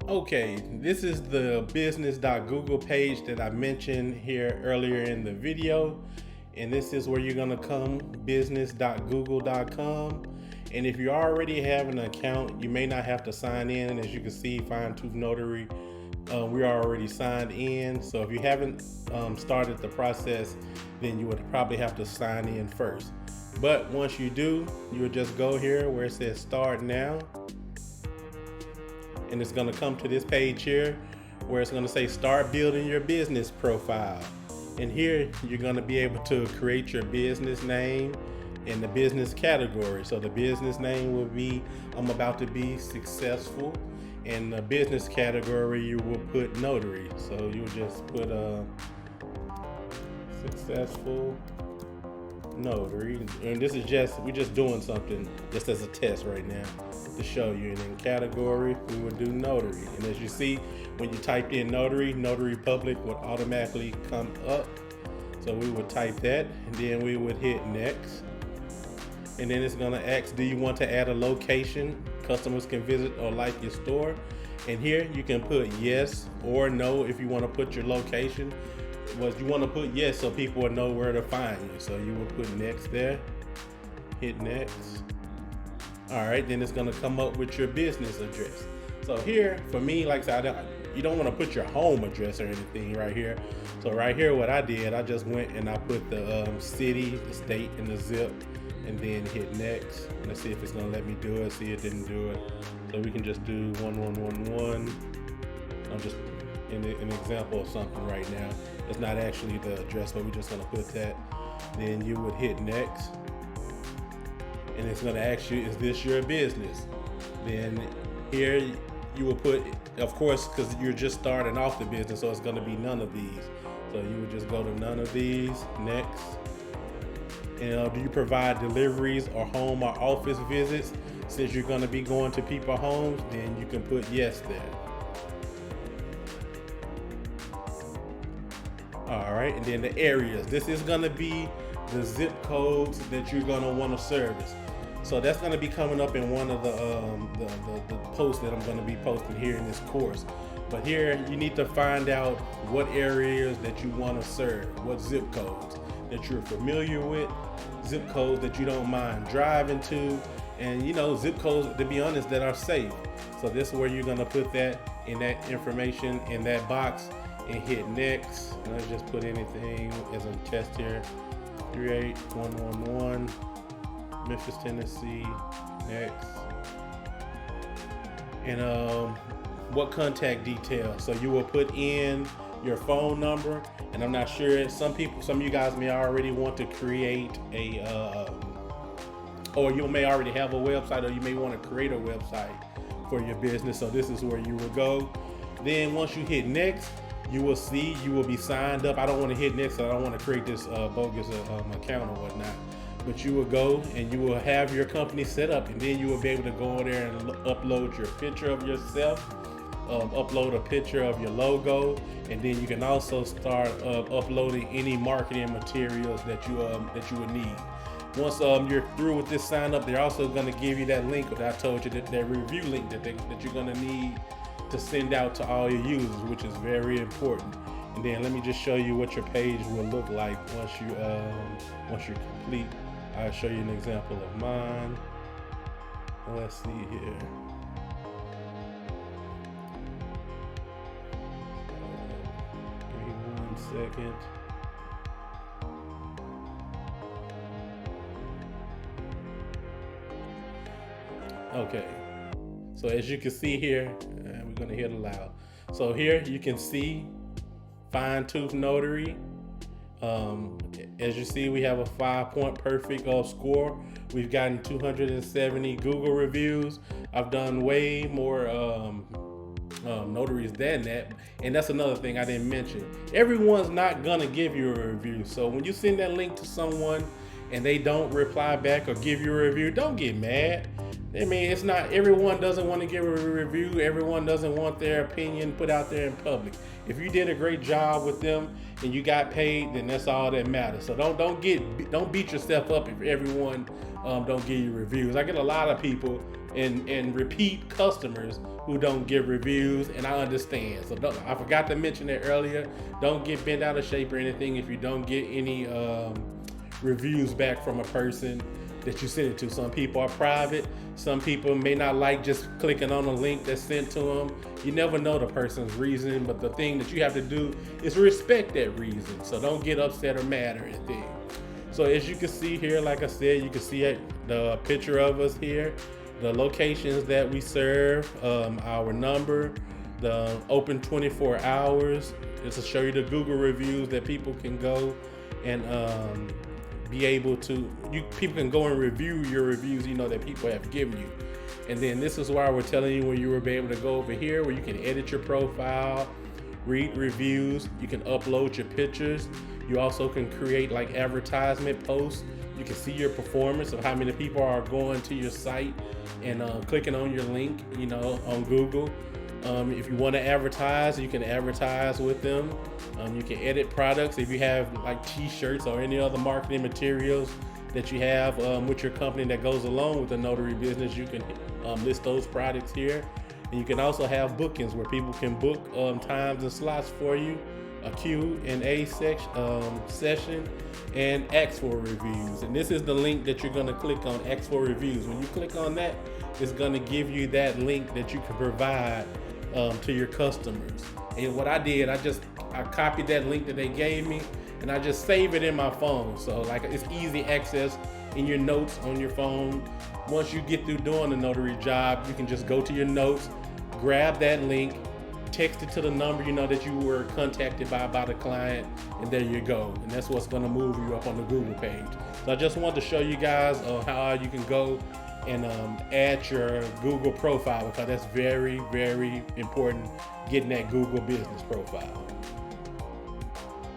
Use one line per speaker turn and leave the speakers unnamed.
Okay, this is the business.google page that I mentioned here earlier in the video. And this is where you're gonna come, business.google.com. And if you already have an account, you may not have to sign in. As you can see, Fine Tooth Notary, we're already signed in. So if you haven't started the process, then you would probably have to sign in first. But once you do, you would just go here where it says start now. And it's gonna come to this page here where it's gonna say start building your business profile. And here you're gonna be able to create your business name and the business category. So the business name will be I'm about to be successful. And the business category you will put notary. So you just put successful notary. And this is we're just doing something just as a test right now to show you. And in category we would do notary, and as you see, when you typed in notary public would automatically come up. So we would type that, and then we would hit next, and then it's going to ask, do you want to add a location customers can visit or like your store? And here you can put yes or no if you want to put your location. You want to put yes so people will know where to find you. So you will put next there, hit next. All right, then it's gonna come up with your business address. So here, for me, like I said, you don't want to put your home address or anything right here. So right here, what I did, I just went and I put the city, the state, and the zip, and then hit next. Let's see if it's gonna let me do it. See, it didn't do it. So we can just do 1111. I'm just in an example of something right now. It's not actually the address, but we're just gonna put that. Then you would hit next. And it's going to ask you, is this your business? Then here you will put, of course, because you're just starting off the business, so it's going to be none of these. So you would just go to none of these, next. And do you provide deliveries or home or office visits? Since you're going to be going to people's homes, then you can put yes there. All right, and then the areas. This is going to be the zip codes that you're going to want to service. So that's going to be coming up in one of the posts that I'm going to be posting here in this course. But here you need to find out what areas that you want to serve, what zip codes that you're familiar with, zip codes that you don't mind driving to, and zip codes, to be honest, that are safe. So this is where you're going to put that information in that box and hit next. And let's just put anything as a test here. 38111, Memphis, Tennessee, next. And what contact details? So you will put in your phone number, and I'm not sure, some of you guys may already want to create or you may already have a website, or you may want to create a website for your business. So this is where you will go. Then once you hit next, you will see you will be signed up. I don't want to hit next, so I don't want to create this bogus account or whatnot. But you will go and you will have your company set up, and then you will be able to go in there and upload your picture of yourself, upload a picture of your logo, and then you can also start uploading any marketing materials that you would need. Once you're through with this sign up, they're also going to give you that link that I told you, that review link that you're going to need to send out to all your users, which is very important. And then let me just show you what your page will look like once you're complete. I'll show you an example of mine. Let's see here. Give me 1 second. Okay. So as you can see here, we're gonna hit allow. So here you can see Fine Tooth Notary. As you see, we have a 5-point perfect score. We've gotten 270 Google reviews. I've done way more notaries than that. And that's another thing I didn't mention. Everyone's not gonna give you a review. So when you send that link to someone and they don't reply back or give you a review, don't get mad. I mean, it's not, everyone doesn't want to give a review. Everyone doesn't want their opinion put out there in public. If you did a great job with them and you got paid, then that's all that matters. So don't beat yourself up if everyone don't give you reviews. I get a lot of people and repeat customers who don't give reviews, and I understand. So I forgot to mention that earlier. Don't get bent out of shape or anything if you don't get any reviews back from a person that you send it to. Some people are private. Some people may not like just clicking on a link that's sent to them. You never know the person's reason, but the thing that you have to do is respect that reason. So don't get upset or mad or anything. So as you can see here, like I said, you can see the picture of us here, the locations that we serve, our number, the open 24 hours. This will show you the Google reviews that people can go and be able to, people can go and review your reviews, that people have given you. And then this is why we're telling you when you will be able to go over here where you can edit your profile, read reviews, you can upload your pictures. You also can create like advertisement posts. You can see your performance of how many people are going to your site and clicking on your link, on Google. If you want to advertise, you can advertise with them. You can edit products. If you have like t-shirts or any other marketing materials that you have with your company that goes along with the notary business, you can list those products here. And you can also have bookings where people can book times and slots for you, a Q&A session, and ask for reviews. And this is the link that you're going to click on, ask for reviews. When you click on that, it's going to give you that link that you can provide to your customers. And what I did, I copied that link that they gave me and I just save it in my phone. So like it's easy access in your notes on your phone. Once you get through doing the notary job, you can just go to your notes, grab that link, text it to the number that you were contacted by the client, and there you go. And that's what's going to move you up on the Google page. So I just wanted to show you guys how you can go and add your Google profile, because that's very, very important, getting that Google business profile.